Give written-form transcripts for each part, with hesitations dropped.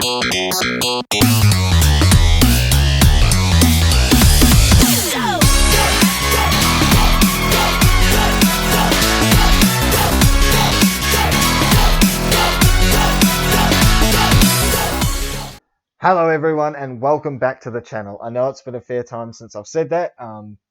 Hello everyone and welcome back to the channel. I know it's been a fair time since I've said that.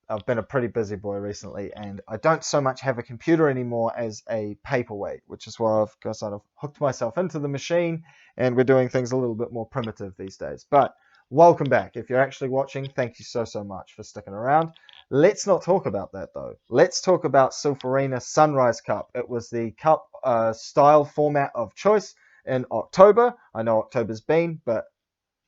I've been a pretty busy boy recently and I don't so much have a computer anymore as a paperweight, which is why I've sort of hooked myself into the machine and we're doing things a little bit more primitive these days. But welcome back. If you're actually watching, thank you so much for sticking around. Let's not talk about that though. Let's talk about Silph Sunrise Cup. It was the cup style format of choice in October. I know October's been, but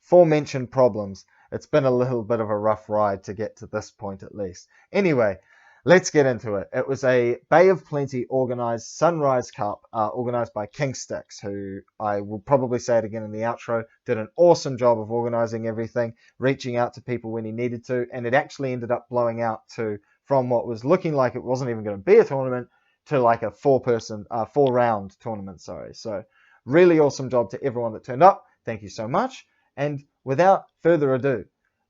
aforementioned problems, it's been a little bit of a rough ride to get to this point at least. Anyway, let's get into it. It was a Bay of Plenty organized Sunrise Cup, organized by King Sticks, who I will probably say it again in the outro, did an awesome job of organizing everything, reaching out to people when he needed to, and it actually ended up blowing out to, from what was looking like it wasn't even going to be a tournament, to like a four-round tournament, sorry. So really awesome job to everyone that turned up. Thank you so much. And without further ado,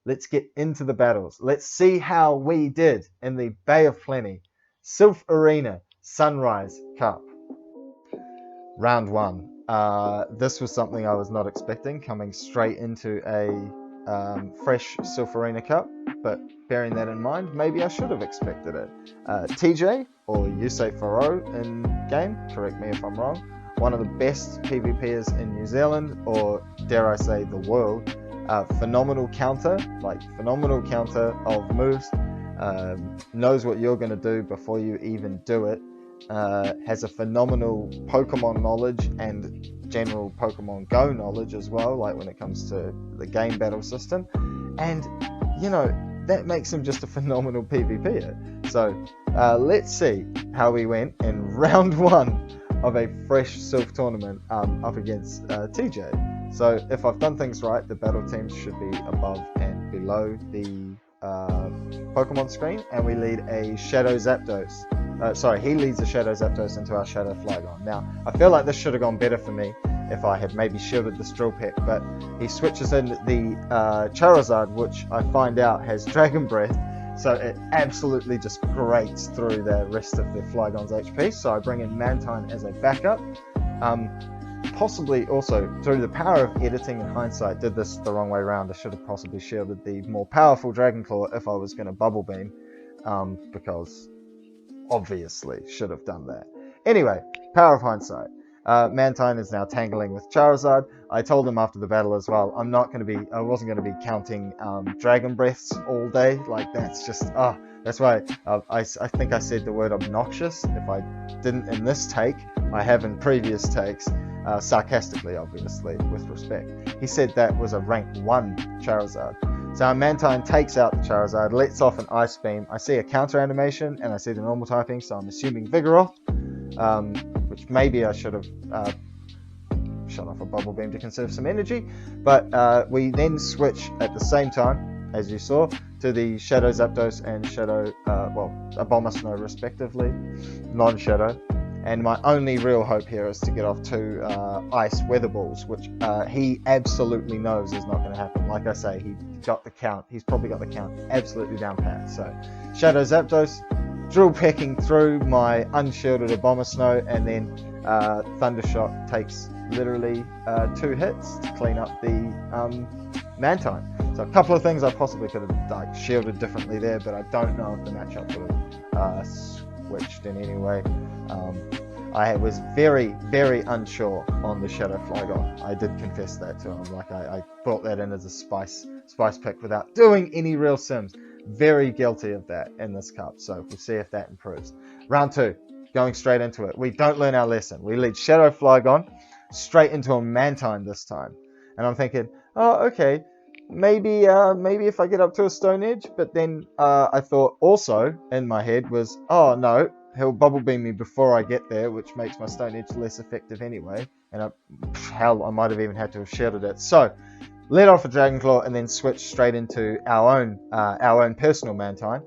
let's get into the battles. Let's see how we did in the Bay of Plenty Silph Arena Sunrise Cup. Round 1. This was something I was not expecting, coming straight into a fresh Silph Arena Cup. But bearing that in mind, maybe I should have expected it. TJ, or Yusei Faro in game, correct me if I'm wrong. One of the best PvPers in New Zealand, or dare I say the world. Phenomenal counter of moves. Knows what you're going to do before you even do it. Has a phenomenal Pokemon knowledge and general Pokemon Go knowledge as well, like when it comes to the game battle system. And, you know, that makes him just a phenomenal PvPer. So, let's see how we went in round 1 of a fresh Silph tournament up against TJ. So if I've done things right, the battle teams should be above and below the Pokemon screen, and we lead a Shadow Zapdos. He leads a Shadow Zapdos into our Shadow Flygon. Now, I feel like this should have gone better for me if I had maybe shielded the Drill Peck, but he switches in the Charizard, which I find out has Dragon Breath, so it absolutely just grates through the rest of the Flygon's HP. So I bring in Mantine as a backup. Possibly also, through the power of editing and hindsight, did this the wrong way around. I should have possibly shielded the more powerful Dragon Claw if I was going to Bubble Beam, because obviously should have done that. Anyway, power of hindsight. Mantine is now tangling with Charizard. I told him after the battle as well, I wasn't going to be counting Dragon Breaths all day. Like, that's just, that's why I think I said the word obnoxious. If I didn't in this take, I have in previous takes, sarcastically, obviously, with respect. He said that was a rank 1 Charizard. So Mantine takes out the Charizard, lets off an Ice Beam. I see a counter animation, and I see the normal typing, so I'm assuming Vigoroth. Which maybe I should have shut off a Bubble Beam to conserve some energy, but we then switch at the same time, as you saw, to the Shadow Zapdos and Shadow, Abomasnow respectively, non-Shadow, and my only real hope here is to get off 2 Ice Weather Balls, which he absolutely knows is not going to happen. Like I say, he's probably got the count absolutely down pat. So Shadow Zapdos, Drill Pecking through my unshielded Abomasnow, and then Thundershock takes literally 2 hits to clean up the Mantine. So a couple of things I possibly could have shielded differently there, but I don't know if the matchup would have switched in any way. I was very, very unsure on the Shadow Flygon. I did confess that to him. Like, I brought that in as a spice pick without doing any real sims. Very guilty of that in this cup, so we'll see if that improves. Round 2, going straight into it. We don't learn our lesson. We lead Shadow Flygon straight into a Mantine this time. And I'm thinking, oh, okay, maybe if I get up to a Stone Edge, but then I thought also in my head was, oh no, he'll Bubble Beam me before I get there, which makes my Stone Edge less effective anyway. And I might have even had to have shielded it. So let off a Dragon Claw and then switch straight into our own personal Mantine.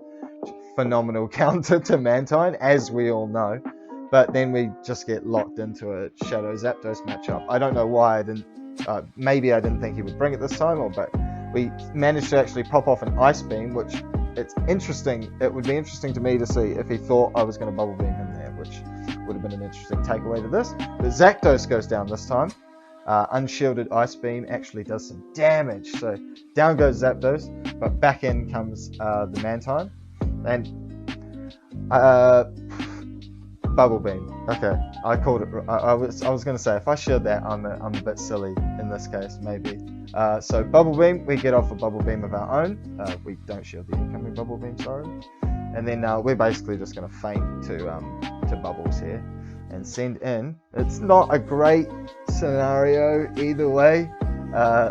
Phenomenal counter to Mantine, as we all know. But then we just get locked into a Shadow Zapdos matchup. I don't know why I didn't maybe I didn't think he would bring it this time, but we managed to actually pop off an Ice Beam, which it's interesting. It would be interesting to me to see if he thought I was going to Bubble Beam him there, which would have been an interesting takeaway to this. But Zapdos goes down this time. Unshielded Ice Beam actually does some damage, so down goes Zapdos, but back in comes the Mantine, and Bubble Beam. Okay, I called it. I was going to say, if I shield that, I'm a bit silly in this case, maybe. So Bubble Beam, we get off a Bubble Beam of our own. We don't shield the incoming Bubble Beam, sorry. And then we're basically just going to feint to Bubbles here and send in. It's not a great scenario either way.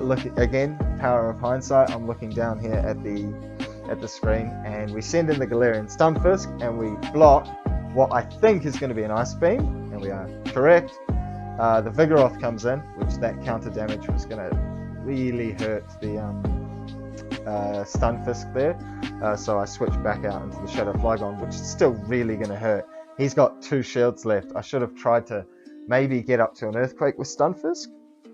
Look again, power of hindsight. I'm looking down here at the screen, and we send in the Galarian Stunfisk, and we block what I think is going to be an Ice Beam, and we are correct. The Vigoroth comes in, which that counter damage was going to really hurt the Stunfisk there. So I switched back out into the Shadow Flygon, which is still really going to hurt. He's got 2 shields left. I should have tried to maybe get up to an Earthquake with Stunfisk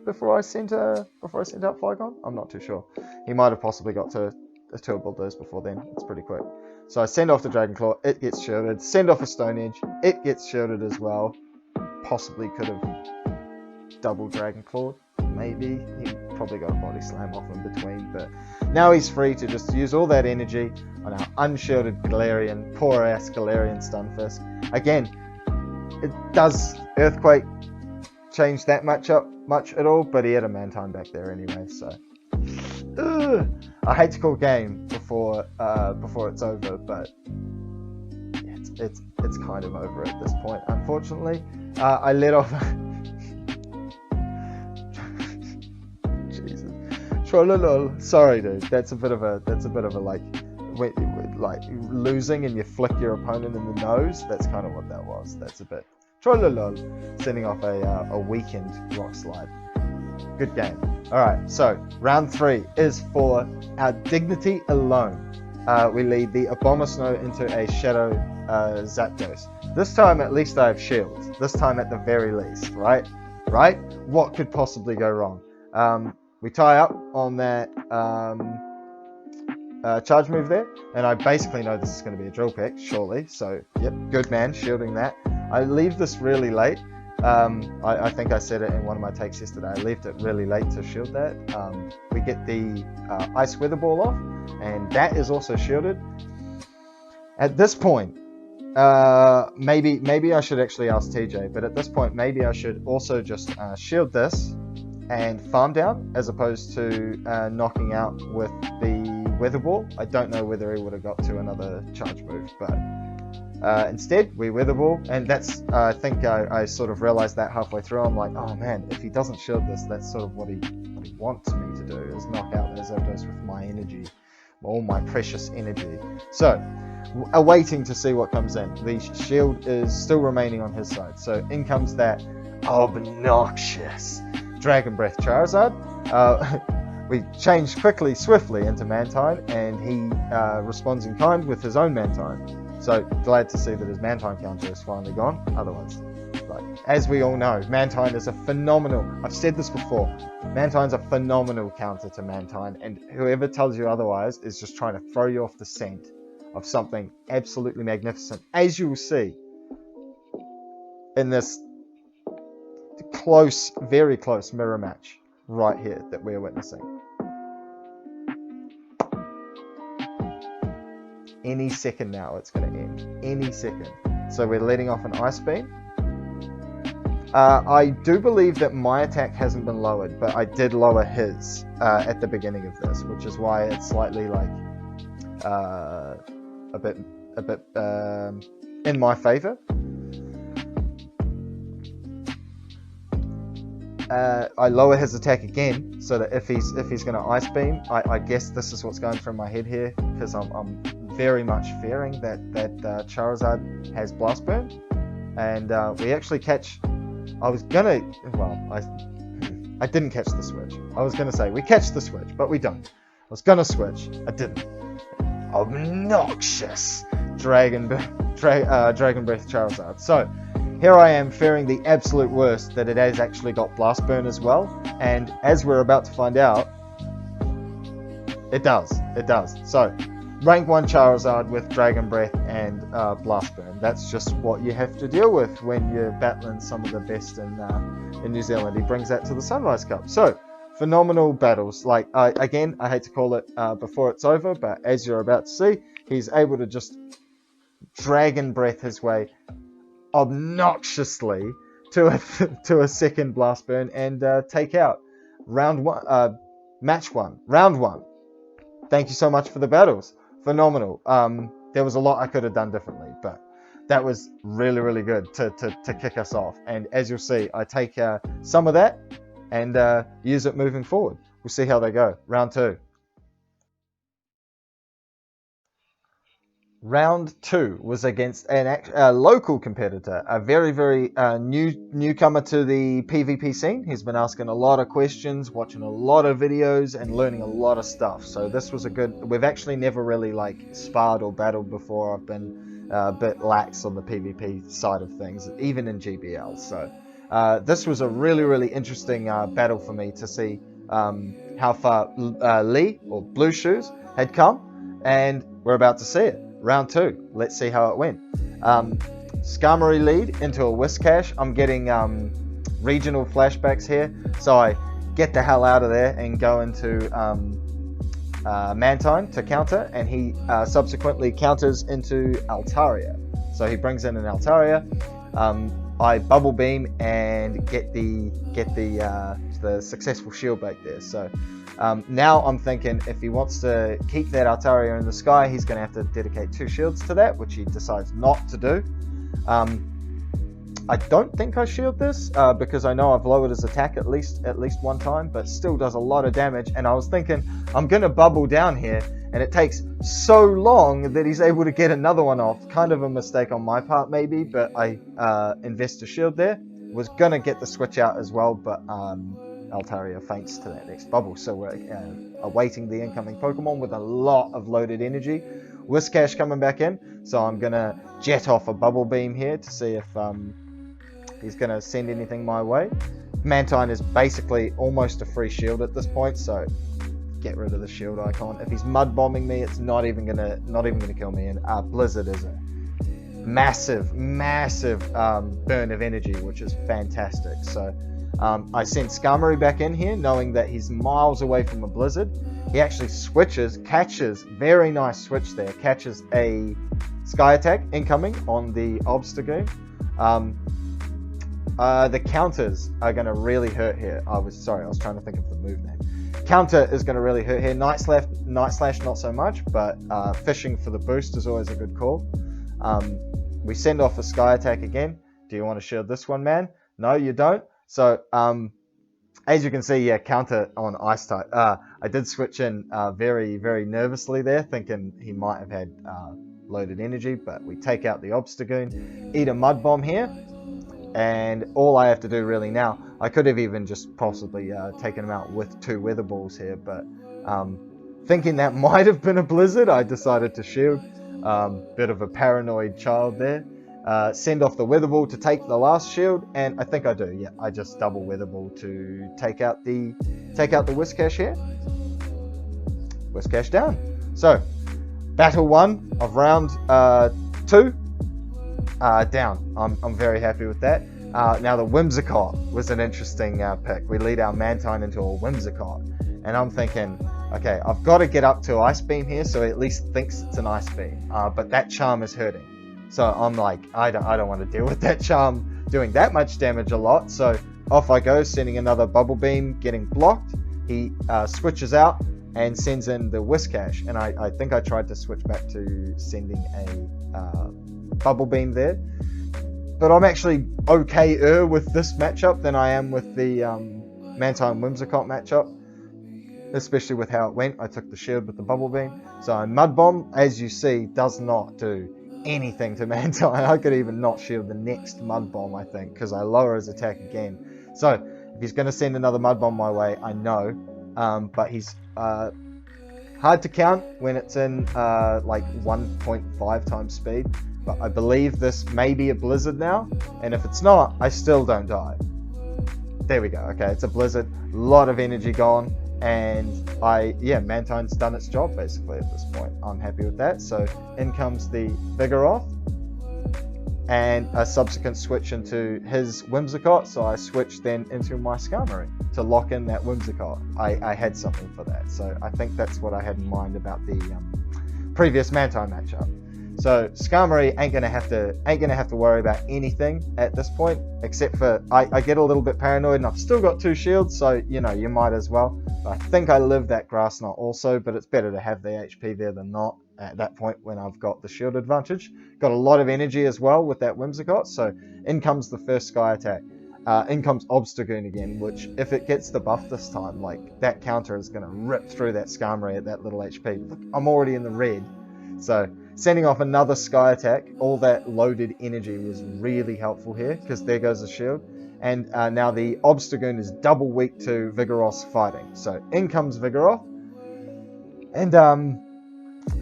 before I sent out Flygon. I'm not too sure. He might have possibly got to a Turbo Bulldoze before then. It's pretty quick. So I send off the Dragon Claw, it gets shielded. Send off a Stone Edge, it gets shielded as well. Possibly could have double Dragon Claw, maybe. He probably got a Body Slam off in between, but now he's free to just use all that energy on our unshielded Galarian, poor ass Galarian Stunfisk. Again, it does Earthquake change that much at all, but he had a Mantine back there anyway, so. I hate to call game before it's over, but it's kind of over at this point, unfortunately. I let off. Jesus, Trollolol. Sorry, dude. That's a bit of a like losing and you flick your opponent in the nose. That's kind of what that was. That's a bit Trollolol, sending off a weakened Rock Slide. Good game. Alright, so round 3 is for our dignity alone. We lead the Abomasnow into a Shadow Zapdos. This time at least I have shields. This time at the very least, right? Right? What could possibly go wrong? We tie up on that charge move there, and I basically know this is going to be a Drill Peck, surely. So, yep, good man, shielding that. I leave this really late. I think I said it in one of my takes yesterday. I left it really late to shield that. We get the Ice Weather Ball off, and that is also shielded. At this point, maybe I should actually ask TJ, but at this point, maybe I should also just shield this and farm down, as opposed to knocking out with the Weather Ball. I don't know whether he would have got to another charge move, but instead we Weather Ball, and that's I think I sort of realized that halfway through. I'm like, oh man, if he doesn't shield this, that's sort of what he wants me to do, is knock out the Zapdos with my energy, all my precious energy. So awaiting to see what comes in. The shield is still remaining on his side, so in comes that obnoxious Dragon Breath Charizard. We change quickly, swiftly into Mantine, and he responds in kind with his own Mantine. So glad to see that his Mantine counter is finally gone. Otherwise, like, as we all know, Mantine is a phenomenal, I've said this before, Mantine's a phenomenal counter to Mantine, and whoever tells you otherwise is just trying to throw you off the scent of something absolutely magnificent, as you will see in this close, very close mirror match right here that we're witnessing. Any second now it's going to end. Any second. So we're letting off an Ice Beam. I do believe that my attack hasn't been lowered, but I did lower his at the beginning of this, which is why it's slightly like a bit in my favor. I lower his attack again, so that if he's going to Ice Beam, I guess this is what's going through my head here, because I'm very much fearing that Charizard has Blast Burn, and we actually catch. I didn't catch the switch. I was gonna say we catch the switch, but we don't. I was gonna switch, I didn't. Obnoxious Dragon Breath Charizard. So here I am fearing the absolute worst, that it has actually got Blast Burn as well, and as we're about to find out, it does. So, rank 1 Charizard with Dragon Breath and Blast Burn. That's just what you have to deal with when you're battling some of the best in New Zealand. He brings that to the Sunrise Cup. So, phenomenal battles. Like, again, I hate to call it before it's over, but as you're about to see, he's able to just Dragon Breath his way obnoxiously to a second Blast Burn and take out round 1, match 1, round 1. Thank you so much for the battles. Phenomenal. There was a lot I could have done differently, but that was really, really good to kick us off. And as you'll see, I take some of that and use it moving forward. We'll see how they go. Round 2. Round 2 was against a local competitor, a very, very newcomer to the PvP scene. He's been asking a lot of questions, watching a lot of videos, and learning a lot of stuff. So this was a good... We've actually never really sparred or battled before. I've been a bit lax on the PvP side of things, even in GBL. So this was a really, really interesting battle for me to see how far Lee, or Blue Shoes, had come, and we're about to see it. Round 2. Let's see how it went. Skarmory lead into a Whiscash. I'm getting regional flashbacks here, so I get the hell out of there and go into Mantine to counter, and he subsequently counters into Altaria. So he brings in an Altaria. I Bubble Beam and get the successful shield break there. So now I'm thinking if he wants to keep that Altaria in the sky, he's going to have to dedicate 2 shields to that, which he decides not to do. I don't think I shield this because I know I've lowered his attack at least one time, but still does a lot of damage. And I was thinking I'm going to bubble down here, and it takes so long that he's able to get another one off. Kind of a mistake on my part maybe, but I invest a shield there. Was going to get the switch out as well, but Altaria faints to that next bubble. So we're awaiting the incoming Pokemon with a lot of loaded energy. Whiscash coming back in, so I'm going to jet off a Bubble Beam here to see if he's going to send anything my way. Mantine is basically almost a free shield at this point, so get rid of the shield icon. If he's mud bombing me, it's not even gonna kill me. And Blizzard is a massive burn of energy, which is fantastic. So I sent Skarmory back in here, knowing that he's miles away from a Blizzard. He actually switches, catches, very nice switch there, catches a Sky Attack incoming on the Obstagoon. The counters are going to really hurt here. I was trying to think of the move name. Counter is going to really hurt here. Night Slash not so much, but fishing for the boost is always a good call. We send off a Sky Attack again. Do you want to shield this one, man? No, you don't. So, as you can see, yeah, counter on Ice type. I did switch in very, very nervously there, thinking he might have had loaded energy, but we take out the Obstagoon, eat a Mud Bomb here, and all I have to do really now, I could have even just possibly taken him out with 2 Weather Balls here, but thinking that might have been a Blizzard, I decided to shield. Bit of a paranoid child there. Send off the Weather Ball to take the last shield, and I think I do. Yeah, I just double Weather Ball to take out the Whiscash here. Whiscash down. So, battle 1 of round 2 down. I'm very happy with that. Now the Whimsicott was an interesting pick. We lead our Mantine into a Whimsicott, and I'm thinking, okay, I've got to get up to Ice Beam here, so he at least thinks it's an Ice Beam. But that Charm is hurting. So I'm like, I don't want to deal with that Charm doing that much damage a lot. So off I go, sending another Bubble Beam, getting blocked. He switches out and sends in the Whiscash. And I think I tried to switch back to sending a Bubble Beam there. But I'm actually okay-er with this matchup than I am with the Mantine Whimsicott matchup. Especially with how it went. I took the shield with the Bubble Beam. So Mud Bomb, as you see, does not do anything to Mantine. I could even not shield the next Mud Bomb, I think, because I lower his attack again. So if he's going to send another Mud Bomb my way, I know, but he's hard to count when it's in like 1.5 times speed. but I believe this may be a blizzard now, and if it's not, I still don't die. There we go. Okay, it's a blizzard. A lot of energy gone, and Mantine's done its job basically at this point. I'm happy with that. So in comes the Vigoroth, and a subsequent switch into his Whimsicott. So I switched then into my Skarmory to lock in that Whimsicott. I had something for that, so I think that's what I had in mind about the previous Mantine matchup. So Skarmory ain't gonna have to worry about anything at this point, except for I get a little bit paranoid, and I've still got 2 shields, so you know, you might as well. But I think I live that Grass Knot also, but it's better to have the HP there than not at that point when I've got the shield advantage. Got a lot of energy as well with that Whimsicott, so in comes the first Sky Attack. In comes Obstagoon again, which if it gets the buff this time, like that counter is gonna rip through that Skarmory at that little HP. Look, I'm already in the red, so sending off another Sky Attack, all that loaded energy was really helpful here, because there goes the shield. And now the Obstagoon is double weak to Vigoroth's fighting. So in comes Vigoroth. And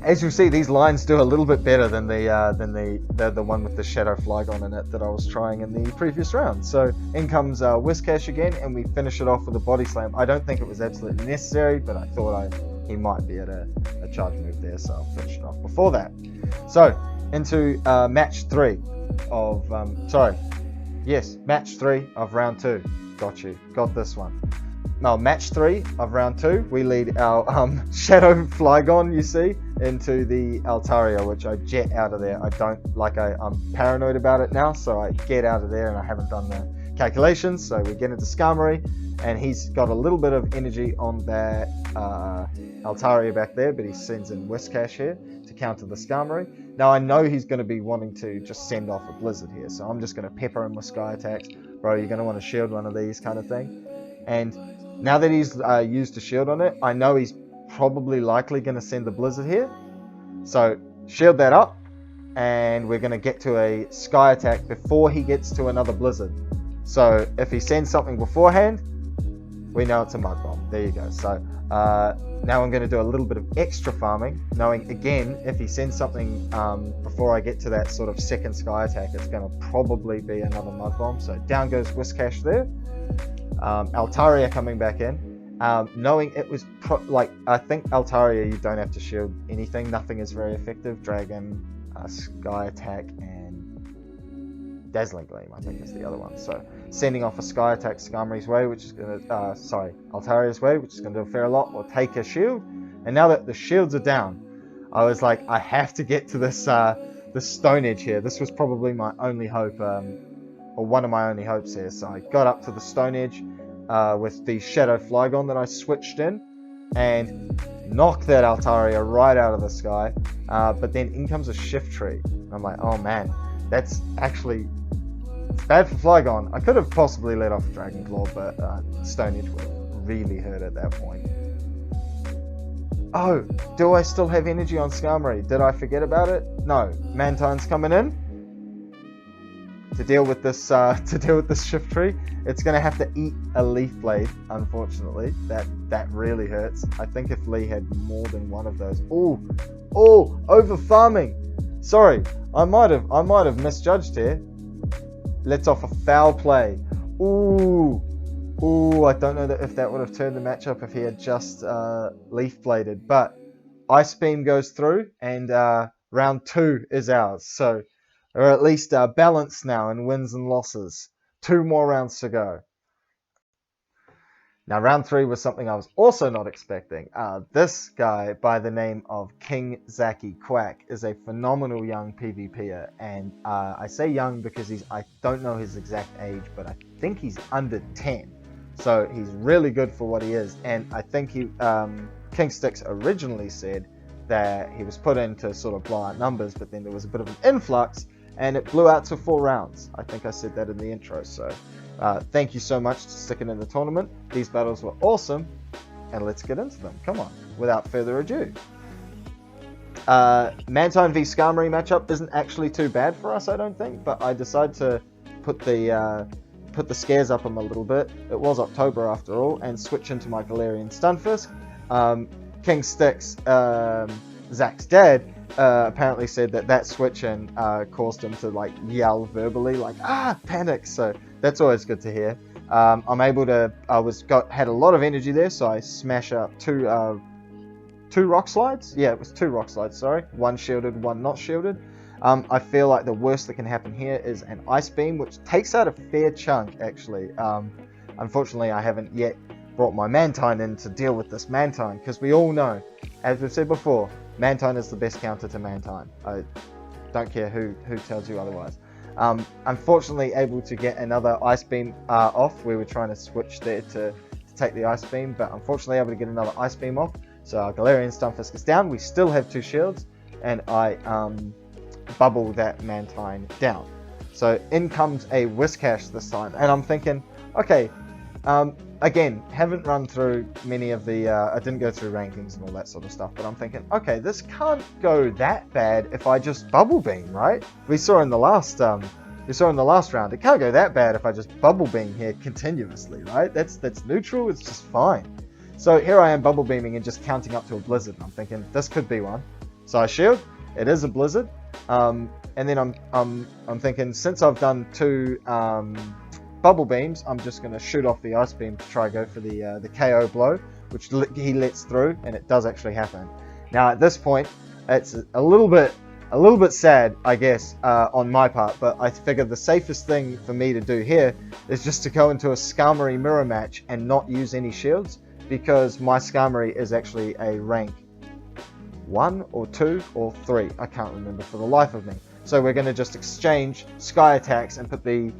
as you see, these lines do a little bit better than the one with the Shadow Flygon in it that I was trying in the previous round. So in comes Whiscash again, and we finish it off with a Body Slam. I don't think it was absolutely necessary, but I thought he might be at a charge move there, so I'll finish it off before that. So into match 3 of match 3 of round 2. Got this one. Now match 3 of round 2, we lead our Shadow Flygon, you see, into the Altaria, which I jet out of there. I'm paranoid about it now, so I get out of there, and I haven't done the calculations. So we get into Skarmory, and he's got a little bit of energy on that Altaria back there, but he sends in Whiscash here to counter the Skarmory. Now I know he's going to be wanting to just send off a Blizzard here, so I'm just going to pepper him with Sky Attacks. Bro, you're going to want to shield one of these kind of thing. And now that he's used a shield on it, I know he's probably likely going to send the Blizzard here. So shield that up, and we're going to get to a Sky Attack before he gets to another Blizzard. So if he sends something beforehand, we know it's a Mud Bomb. There you go. So now I'm going to do a little bit of extra farming, knowing again, if he sends something before I get to that sort of second Sky Attack, it's going to probably be another Mud Bomb. So down goes Whiscash there. Altaria coming back in, knowing it was I think Altaria, you don't have to shield anything. Nothing is very effective. Dragon, Sky Attack, and Dazzling Gleam, I think, is the other one. So sending off a Sky Attack Skarmory's way, which is going to Altaria's way, which is going to do a fair lot. We'll take a shield, and now that the shields are down, I was like, I have to get to this Stone Edge here. This was probably my only hope, or one of my only hopes here. So I got up to the Stone Edge with the Shadow Flygon that I switched in, and knocked that Altaria right out of the sky. But then in comes a Shift Tree. I'm like, oh man, that's actually bad for Flygon. I could have possibly let off a Dragon Claw, but Stone Edge would really hurt at that point. Oh, do I still have energy on Skarmory? Did I forget about it? No. Mantine's coming in to deal with this Shift Tree. It's going to have to eat a Leaf Blade, unfortunately. That really hurts. I think if Lee had more than one of those. Oh, over farming. Sorry, I might have misjudged here. Lets off a foul play. Ooh, I don't know if that would have turned the matchup if he had just Leaf Bladed, but Ice Beam goes through, and round 2 is ours. So we're at least balanced now in wins and losses. 2 more rounds to go. Now round 3 was something I was also not expecting. This guy by the name of King Zaki Quack is a phenomenal young PvPer, and I say young because I don't know his exact age, but I think he's under 10. So he's really good for what he is, and I think King Sticks originally said that he was put in to sort of blow out numbers, but then there was a bit of an influx, and it blew out to 4 rounds. I think I said that in the intro, so thank you so much for sticking in the tournament. These battles were awesome, and let's get into them. Come on, without further ado. Mantine v Skarmory matchup isn't actually too bad for us, I don't think, but I decided to put the scares up him a little bit. It was October after all, and switch into my Galarian Stunfisk. King Sticks, Zach's dad, apparently said that switch-in caused him to like yell verbally, like panic. So that's always good to hear. I'm able to. Had a lot of energy there, so I smash up two rock slides. Yeah, it was 2 rock slides. Sorry, one shielded, one not shielded. I feel like the worst that can happen here is an ice beam, which takes out a fair chunk actually. Unfortunately, I haven't yet brought my Mantine in to deal with this Mantine, because we all know, as we've said before, Mantine is the best counter to Mantine. I don't care who tells you otherwise. Unfortunately, able to get another ice beam off. We were trying to switch there to take the ice beam, but unfortunately able to get another ice beam off. So our Galarian Stunfisk is down. We still have 2 shields, and I bubble that Mantine down. So in comes a Whiscash this time, and I'm thinking, okay, again, haven't run through many of the, I didn't go through rankings and all that sort of stuff, but I'm thinking, okay, this can't go that bad if I just bubble beam, right? We saw in the last round, it can't go that bad if I just bubble beam here continuously, right? That's neutral, it's just fine. So here I am bubble beaming and just counting up to a blizzard, and I'm thinking, this could be one. So I shield, it is a blizzard, and then I'm thinking, since I've done 2 bubble beams, I'm just going to shoot off the ice beam to try go for the KO blow, which he lets through, and it does actually happen. Now at this point, it's a little bit sad, I guess, on my part, but I figured the safest thing for me to do here is just to go into a Skarmory mirror match and not use any shields, because my Skarmory is actually a rank 1 or 2 or 3, I can't remember for the life of me. So we're going to just exchange Sky attacks and put the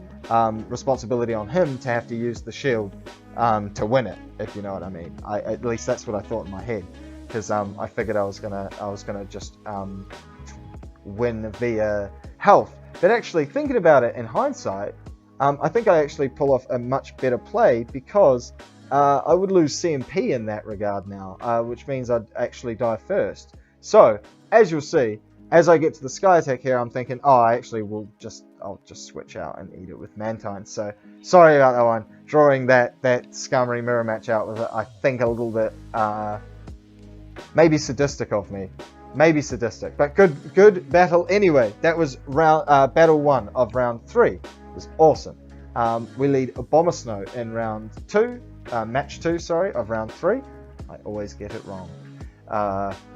responsibility on him to have to use the shield to win it, if you know what I mean. At least that's what I thought in my head, because I figured I was gonna just win via health. But actually, thinking about it in hindsight, I think I actually pull off a much better play, because I would lose CMP in that regard now, which means I'd actually die first. So as you'll see, as I get to the Sky attack here, I'm thinking, oh, I actually I'll just switch out and eat it with Mantine. So sorry about that one. Drawing that Skarmory mirror match out was, I think, a little bit maybe sadistic of me. Maybe sadistic, but good battle anyway. That was battle 1 of round 3. It was awesome. We lead Abomasnow in round 2, match 2, sorry, of round 3. I always get it wrong.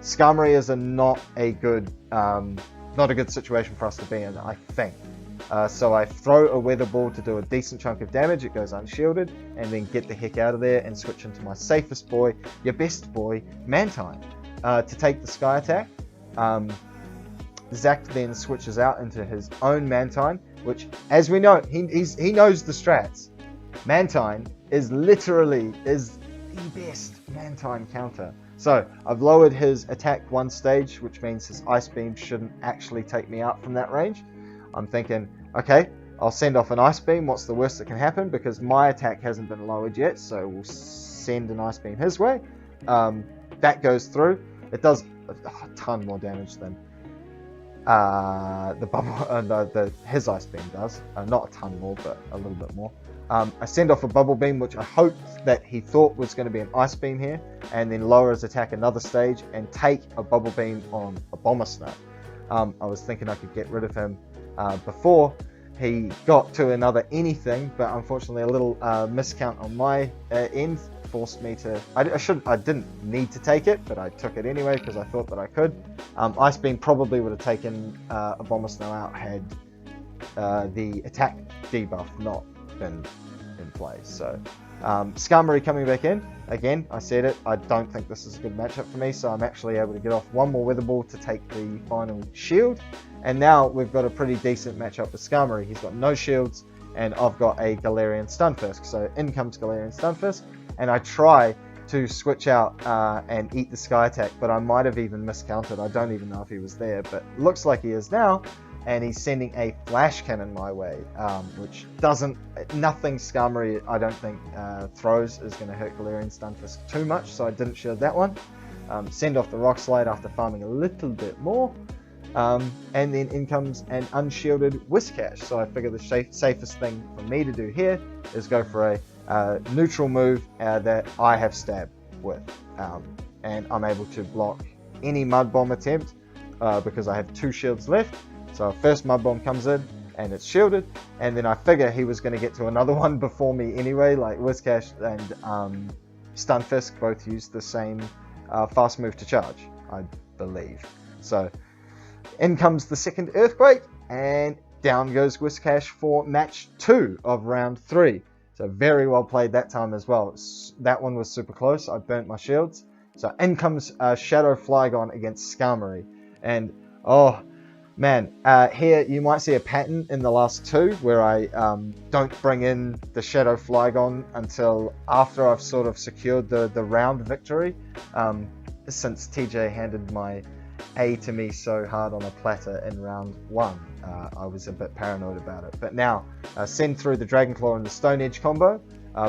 Skarmory is not a good situation for us to be in, I think. So I throw a Weather Ball to do a decent chunk of damage. It goes unshielded, and then get the heck out of there and switch into my safest boy, your best boy, Mantine, to take the Sky attack. Zach then switches out into his own Mantine, which, as we know, he knows the strats. Mantine is literally the best Mantine counter. So I've lowered his attack 1 stage, which means his Ice Beam shouldn't actually take me out from that range. I'm thinking, okay, I'll send off an Ice Beam. What's the worst that can happen? Because my attack hasn't been lowered yet, so we'll send an Ice Beam his way. That goes through. It does a ton more damage than his Ice Beam does. Not a ton more, but a little bit more. I send off a Bubble Beam, which I hoped that he thought was going to be an Ice Beam here, and then lower his attack another stage and take a Bubble Beam on Abomasnow. I was thinking I could get rid of him before he got to another anything, but unfortunately a little miscount on my end forced me to. I didn't need to take it, but I took it anyway because I thought that I could. Ice Beam probably would have taken Abomasnow out had the attack debuff not been in place. So Skarmory coming back in again. I said it, I don't think this is a good matchup for me, so I'm actually able to get off 1 more Weather Ball to take the final shield, and now we've got a pretty decent matchup with Skarmory. He's got no shields, and I've got a Galarian Stunfisk. So in comes Galarian Stunfisk, and I try to switch out and eat the Sky attack, but I might have even miscounted. I don't even know if he was there, but looks like he is now. And he's sending a Flash Cannon my way, which nothing Skarmory, I don't think, throws is going to hurt Galarian Stunfisk too much, so I didn't shield that one. Send off the Rock Slide after farming a little bit more, and then in comes an unshielded Whiscash, so I figure the safest thing for me to do here is go for a neutral move that I have Stab with, and I'm able to block any Mud Bomb attempt. because I have 2 shields left. So first Mud Bomb comes in and it's shielded, and then I figure he was going to get to another one before me anyway, like Whiscash and Stunfisk both use the same fast move to charge, I believe. So in comes the second Earthquake, and down goes Whiscash for match 2 of round 3. So very well played that time as well. That one was super close. I burnt my shields. So in comes Shadow Flygon against Skarmory. And oh man, here you might see a pattern in the last 2 where I don't bring in the Shadow Flygon until after I've sort of secured the round victory. Since TJ handed my A to me so hard on a platter in round 1. I was a bit paranoid about it. But now, send through the Dragon Claw and the Stone Edge combo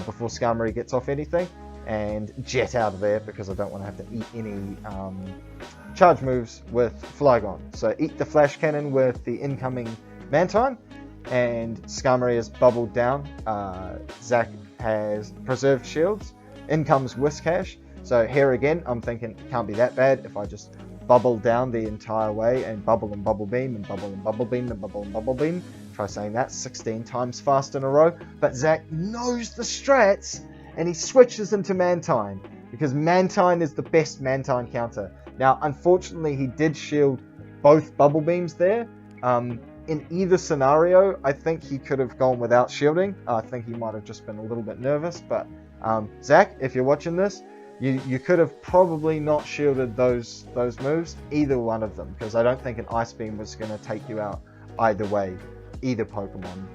before Skarmory gets off anything. And jet out of there because I don't want to have to eat any charge moves with Flygon. So eat the Flash Cannon with the incoming Mantine. And Skarmory is bubbled down. Zach has preserved shields. In comes Whiscash. So here again, I'm thinking it can't be that bad if I just bubble down the entire way and bubble and bubble beam and bubble and bubble beam and bubble and bubble beam. Try saying that 16 times fast in a row. But Zach knows the strats and he switches into Mantine because Mantine is the best Mantine counter. Now, unfortunately, he did shield both bubble beams there. In either scenario, I think he could have gone without shielding. I think he might have just been a little bit nervous. But Zach, if you're watching this, you could have probably not shielded those moves, either one of them, because I don't think an Ice Beam was going to take you out either way, either Pokemon,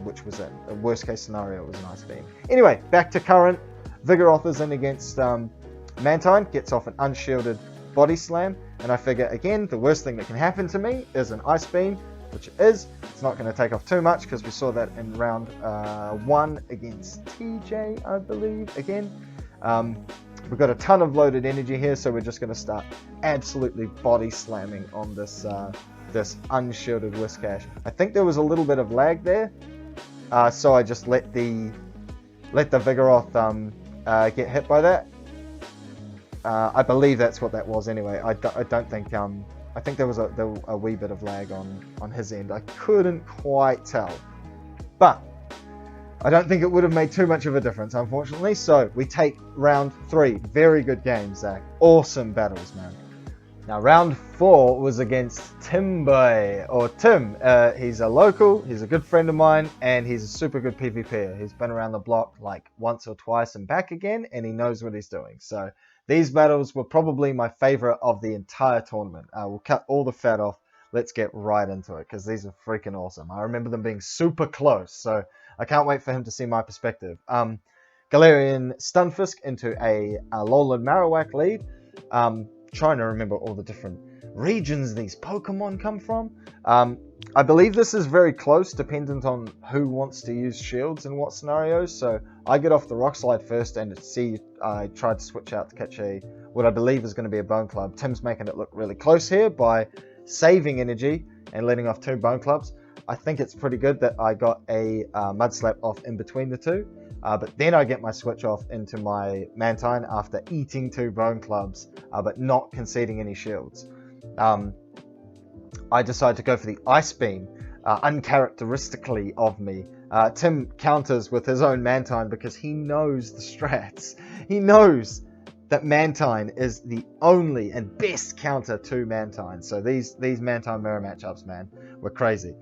which was it. The worst case scenario was an Ice Beam. Anyway, back to current. Vigoroth is in against Mantine, gets off an unshielded Body Slam, and I figure, again, the worst thing that can happen to me is an Ice Beam, which it is. It's not going to take off too much, because we saw that in round 1 against TJ, I believe, again. We've got a ton of loaded energy here, so we're just going to start absolutely body slamming on this this unshielded Whiscash. I think there was a little bit of lag there, so I just let the Vigoroth get hit by that. I believe that's what that was anyway. I don't think I think there was a wee bit of lag on his end. I couldn't quite tell, but I don't think it would have made too much of a difference, unfortunately. So we take round 3. Very good game, Zach. Awesome battles, man. Now, round 4 was against Timboy, or Tim. He's a local, he's a good friend of mine, and he's a super good PvPer. He's been around the block like once or twice and back again, and he knows what he's doing. So these battles were probably my favorite of the entire tournament. We'll cut all the fat off. Let's get right into it, because these are freaking awesome. I remember them being super close, so I can't wait for him to see my perspective. Galarian Stunfisk into a Alolan Marowak lead. Trying to remember all the different regions these Pokemon come from. I believe this is very close, dependent on who wants to use shields in what scenarios. So I get off the Rock Slide first, and I tried to switch out to catch what I believe is going to be a Bone Club. Tim's making it look really close here by saving energy and letting off 2 Bone Clubs. I think it's pretty good that I got a Mud Slap off in between the 2. But then I get my switch off into my Mantine after eating 2 Bone Clubs, but not conceding any shields. I decide to go for the Ice Beam, uncharacteristically of me. Tim counters with his own Mantine because he knows the strats. He knows that Mantine is the only and best counter to Mantine. So these Mantine mirror matchups, man, were crazy.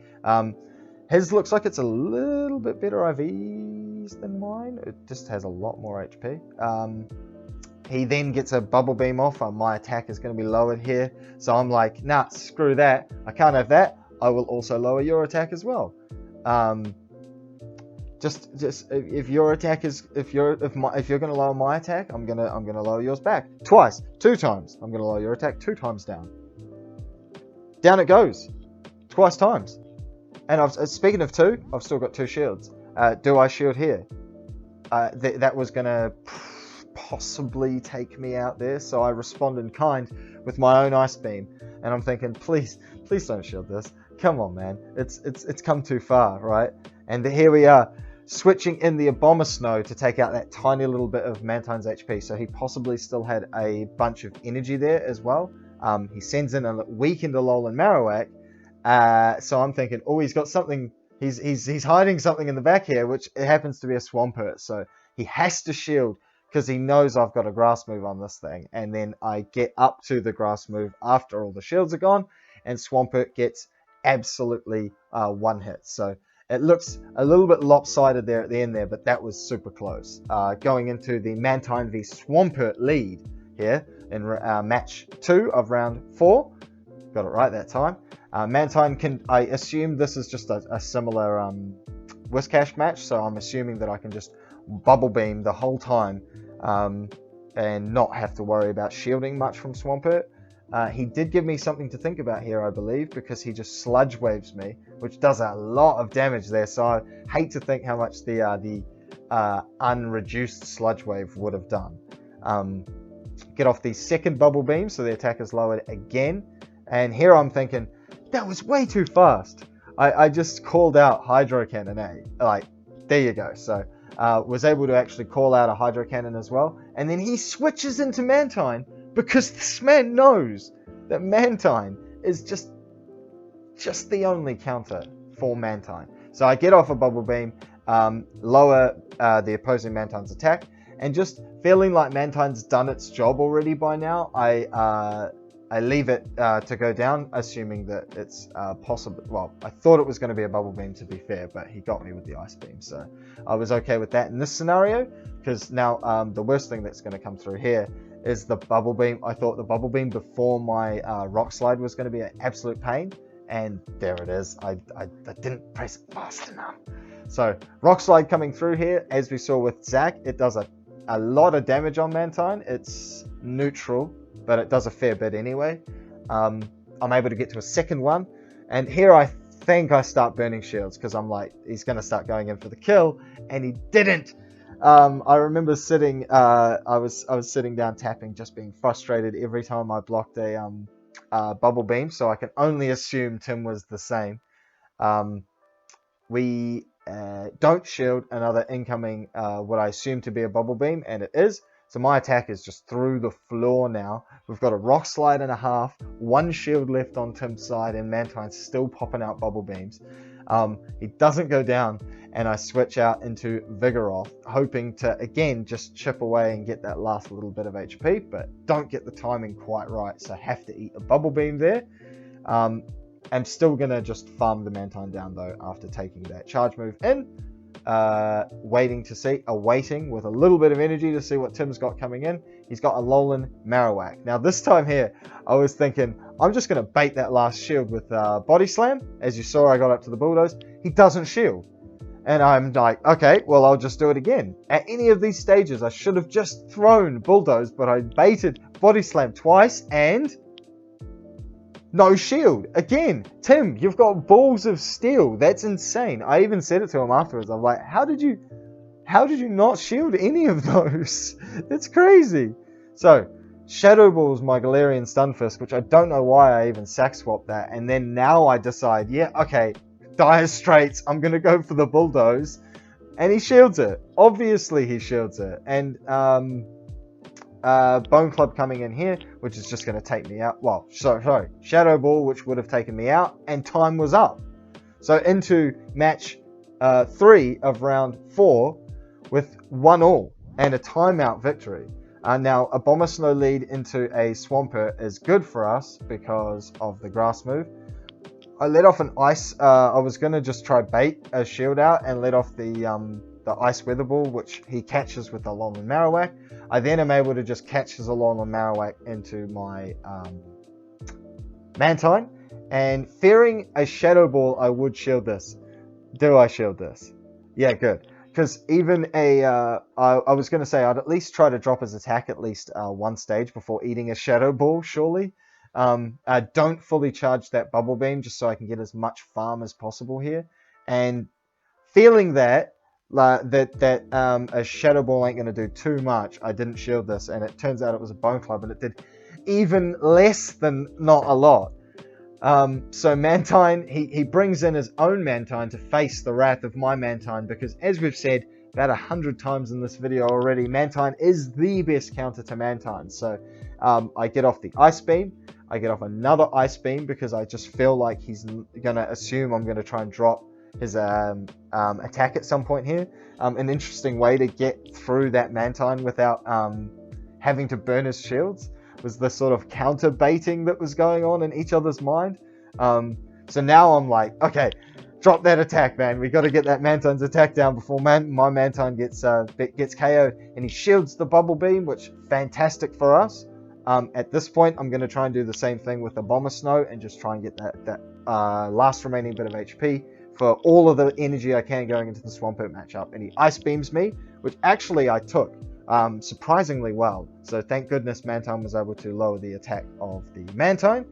His looks like it's a little bit better IVs than mine. It just has a lot more HP. He then gets a Bubble Beam off. My attack is going to be lowered here. So I'm like, nah, screw that. I can't have that. I will also lower your attack as well. Just if your attack is if you're going to lower my attack, I'm gonna lower yours back twice, 2 times. I'm gonna lower your attack 2 times down. Down it goes, twice times. And speaking of 2, I've still got 2 shields. Do I shield here? That was gonna possibly take me out there, so I respond in kind with my own Ice Beam. And I'm thinking, please don't shield this. Come on, man. It's come too far, right? And here we are, switching in the Abomasnow to take out that tiny little bit of Mantine's HP. So he possibly still had a bunch of energy there as well. He sends in a weakened Alolan Marowak. So I'm thinking, oh, he's got something. He's hiding something in the back here, which it happens to be a Swampert. So he has to shield because he knows I've got a grass move on this thing. And then I get up to the grass move after all the shields are gone, and Swampert gets absolutely one hit. So it looks a little bit lopsided there at the end there, but that was super close. Going into the Mantine v Swampert lead here in match 2 of round 4. Got it right that time. Mantine can, I assume this is just a similar Whiscash match, so I'm assuming that I can just Bubble Beam the whole time and not have to worry about shielding much from Swampert. He did give me something to think about here, I believe, because he just Sludge Waves me, which does a lot of damage there, so I hate to think how much the unreduced Sludge Wave would have done. Get off the second Bubble Beam, so the attack is lowered again, and here I'm thinking, that was way too fast. I just called out Hydro Cannon, like, there you go. So was able to actually call out a Hydro Cannon as well, and then he switches into Mantine because this man knows that Mantine is just the only counter for Mantine. So I get off a Bubble Beam, lower the opposing Mantine's attack, and just feeling like Mantine's done its job already by now, I leave it to go down, assuming that it's possible. Well, I thought it was going to be a Bubble Beam, to be fair, but he got me with the Ice Beam, so I was okay with that in this scenario, because now the worst thing that's going to come through here is the Bubble Beam. I thought the Bubble Beam before my Rock Slide was going to be an absolute pain, and there it is. I didn't press it fast enough. So Rock Slide coming through here, as we saw with Zach, it does a lot of damage on Mantine. It's neutral, but it does a fair bit anyway. I'm able to get to a second one, and here I think I start burning shields because I'm like, he's going to start going in for the kill, and he didn't. I remember sitting, I was sitting down tapping, just being frustrated every time I blocked a Bubble Beam, so I can only assume Tim was the same. We don't shield another incoming, what I assume to be a Bubble Beam, and it is. So my attack is just through the floor now. We've got a Rock Slide and a half, one shield left on Tim's side, and Mantine's still popping out Bubble Beams. He doesn't go down, and I switch out into Vigoroth, hoping to, again, just chip away and get that last little bit of HP, but don't get the timing quite right, so I have to eat a Bubble Beam there. I'm still going to just farm the Mantine down, though, after taking that charge move in. Awaiting with a little bit of energy to see what Tim's got coming in. He's got a Alolan Marowak. Now this time here, I was thinking, I'm just going to bait that last shield with Body Slam. As you saw, I got up to the Bulldoze. He doesn't shield. And I'm like, okay, well, I'll just do it again. At any of these stages, I should have just thrown Bulldoze, but I baited Body Slam twice, and no shield. Again, Tim, you've got balls of steel. That's insane. I even said it to him afterwards. I'm like, how did you not shield any of those? That's crazy. So, Shadow Balls my Galarian Stunfisk, which I don't know why I even sack swapped that. And then now I decide, yeah, okay, Dire Straits, I'm going to go for the Bulldoze. And he shields it. Obviously he shields it. And Bone Club coming in here, which is just going to take me out. Well, sorry, Shadow Ball, which would have taken me out, and time was up. So into match 3 of round 4 with 1-1 and a timeout victory. Now, a Abomasnow lead into a Swampert is good for us because of the grass move. I let off an ice. I was going to just try bait a shield out and let off the Ice Weather Ball, which he catches with the Alolan Marowak. I then am able to just catch his Alolan Marowak into my Mantine, and fearing a Shadow Ball, I would shield this. Do I shield this? Yeah, good. Because even I was going to say I'd at least try to drop his attack at least one stage before eating a Shadow Ball, surely. Don't fully charge that Bubble Beam just so I can get as much farm as possible here. And feeling that a Shadow Ball ain't going to do too much, I didn't shield this, and it turns out it was a Bone Club, and it did even less than not a lot. So Mantine, he brings in his own Mantine to face the wrath of my Mantine, because as we've said about 100 times in this video already, Mantine is the best counter to Mantine. So I get off the Ice Beam, I get off another Ice Beam because I just feel like he's going to assume I'm going to try and drop his attack at some point here. An interesting way to get through that Mantine without having to burn his shields was the sort of counter baiting that was going on in each other's mind. So now I'm like, okay, drop that attack, man. We got to get that Mantine's attack down before my Mantine gets KO'd, and he shields the Bubble Beam, which fantastic for us. At this point, I'm going to try and do the same thing with the Bomber Snow and just try and get that last remaining bit of HP for all of the energy I can going into the Swampert matchup. And he Ice Beams me, which actually I took surprisingly well. So thank goodness Mantine was able to lower the attack of the Mantine.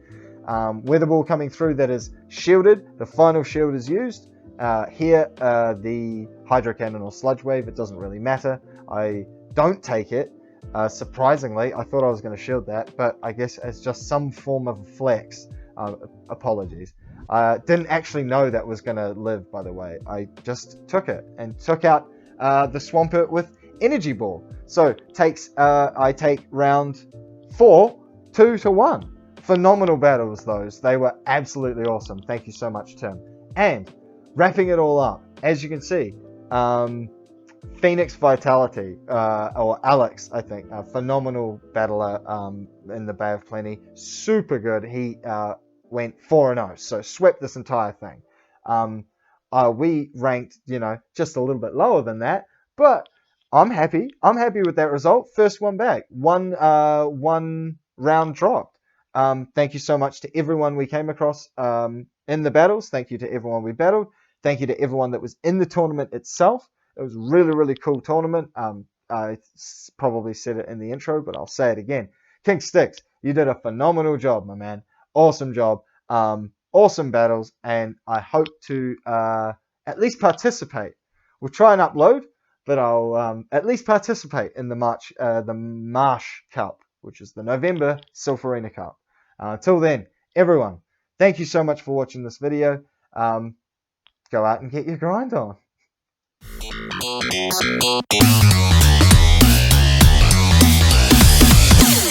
Weather Ball coming through that is shielded. The final shield is used. Here, the Hydro Cannon or Sludge Wave, it doesn't really matter. I don't take it. Surprisingly, I thought I was going to shield that, but I guess it's just some form of flex. Apologies. Didn't actually know that was going to live, by the way. I just took it and took out the Swampert with Energy Ball. So I take round 4, 2-1. Phenomenal battles, those. They were absolutely awesome. Thank you so much, Tim. And wrapping it all up, as you can see, Phoenix Vitality, or Alex, I think, a phenomenal battler in the Bay of Plenty. Super good. He went 4-0, so swept this entire thing. We ranked, just a little bit lower than that, but I'm happy. I'm happy with that result. First one back. One round dropped. Thank you so much to everyone we came across in the battles. Thank you to everyone we battled. Thank you to everyone that was in the tournament itself. It was a really, really cool tournament. I probably said it in the intro, but I'll say it again. King Sticks, you did a phenomenal job, my man. Awesome job. Awesome battles, and I hope to at least participate. We'll try and upload, but I'll at least participate in the Marsh Cup, which is the November Silph Arena Cup. Until then, everyone, thank you so much for watching this video. Go out and get your grind on.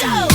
Go!